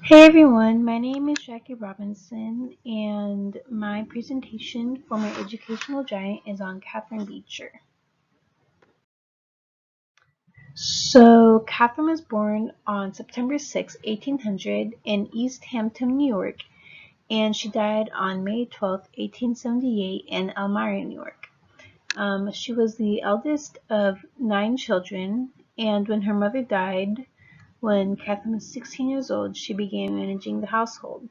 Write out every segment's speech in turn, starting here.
Hey everyone, my name is Jackie Robinson, and my presentation for my educational giant is on Catherine Beecher. So, Catherine was born on September 6, 1800, in East Hampton, New York, and she died on May 12, 1878, in Elmira, New York. She was the eldest of 9 children, and when her mother died, when Catherine was 16 years old, she began managing the household.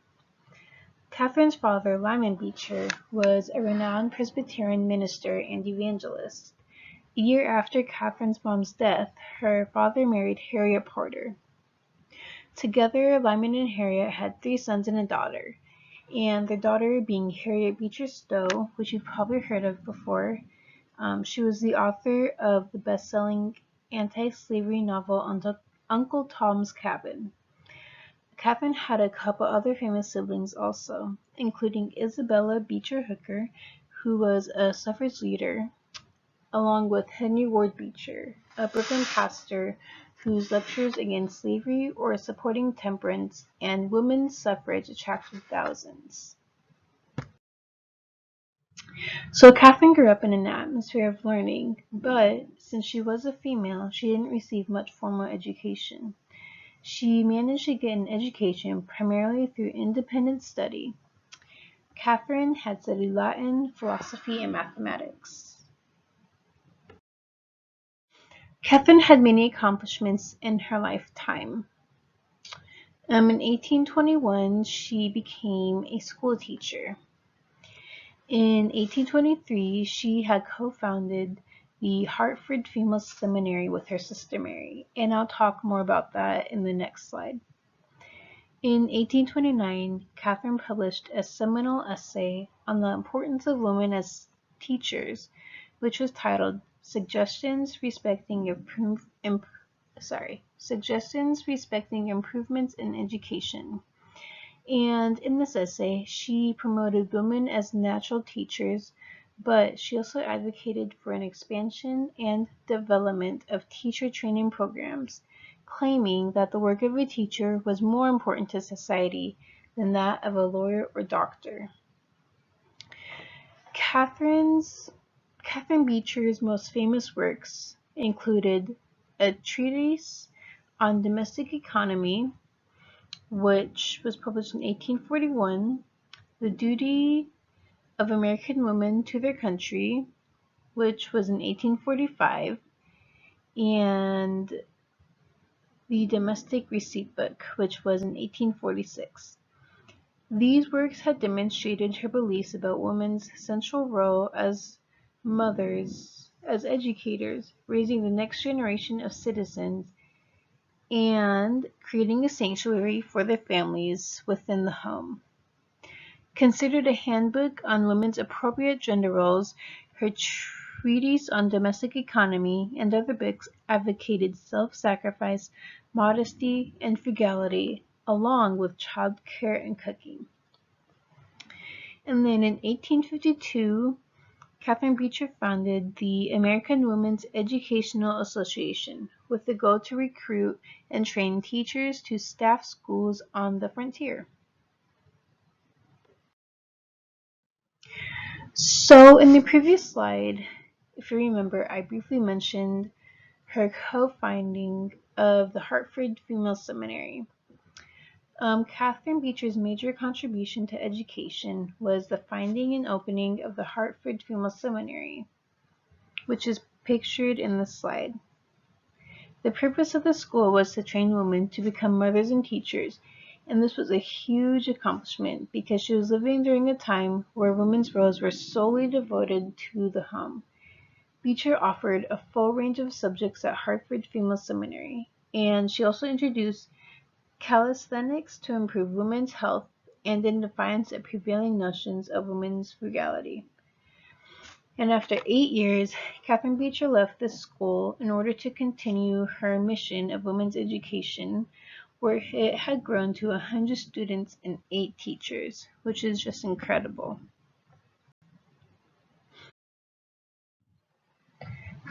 Catherine's father, Lyman Beecher, was a renowned Presbyterian minister and evangelist. A year after Catherine's mom's death, her father married Harriet Porter. Together, Lyman and Harriet had 3 sons and a daughter, and their daughter being Harriet Beecher Stowe, which you've probably heard of before. She was the author of the best-selling anti-slavery novel Uncle Tom's Cabin. Catherine had a couple other famous siblings also, including Isabella Beecher Hooker, who was a suffrage leader, along with Henry Ward Beecher, a Brooklyn pastor whose lectures against slavery or supporting temperance and women's suffrage attracted thousands. So Catherine grew up in an atmosphere of learning, but since she was a female, she didn't receive much formal education. She managed to get an education primarily through independent study. Catherine had studied Latin, philosophy, and mathematics. Catherine had many accomplishments in her lifetime. In 1821, she became a school teacher. In 1823, she had co-founded the Hartford Female Seminary with her sister Mary, and I'll talk more about that in the next slide. In 1829, Catherine published a seminal essay on the importance of women as teachers, which was titled Suggestions Respecting Improvements in Education. And in this essay, she promoted women as natural teachers, but she also advocated for an expansion and development of teacher training programs, claiming that the work of a teacher was more important to society than that of a lawyer or doctor. Catherine Beecher's most famous works included a treatise on domestic economy, which was published in 1841, The Duty of American Women to Their Country, which was in 1845, and The Domestic Receipt Book, which was in 1846. These works had demonstrated her beliefs about women's central role as mothers, as educators, raising the next generation of citizens, and creating a sanctuary for their families within the home. Considered a handbook on women's appropriate gender roles, her treatise on domestic economy and other books advocated self-sacrifice, modesty, and frugality, along with child care and cooking. And then in 1852, Catherine Beecher founded the American Women's Educational Association with the goal to recruit and train teachers to staff schools on the frontier. So in the previous slide, if you remember, I briefly mentioned her co-founding of the Hartford Female Seminary. Catherine Beecher's major contribution to education was the finding and opening of the Hartford Female Seminary, which is pictured in this slide. The purpose of the school was to train women to become mothers and teachers, and this was a huge accomplishment because she was living during a time where women's roles were solely devoted to the home. Beecher offered a full range of subjects at Hartford Female Seminary, and she also introduced calisthenics to improve women's health and in defiance of prevailing notions of women's frugality. And after 8 years, Catherine Beecher left the school in order to continue her mission of women's education, where it had grown to 100 students and 8 teachers, which is just incredible.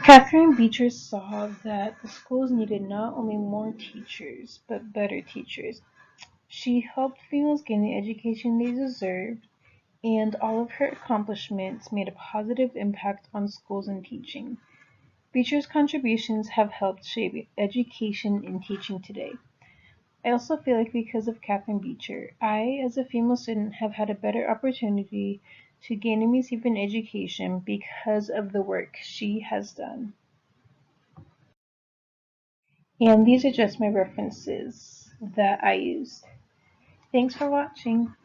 Catherine Beecher saw that the schools needed not only more teachers, but better teachers. She helped females gain the education they deserved, and all of her accomplishments made a positive impact on schools and teaching. Beecher's contributions have helped shape education and teaching today. I also feel like because of Catherine Beecher, I, as a female student, have had a better opportunity to gain and receive an education because of the work she has done. And these are just my references that I used. Thanks for watching.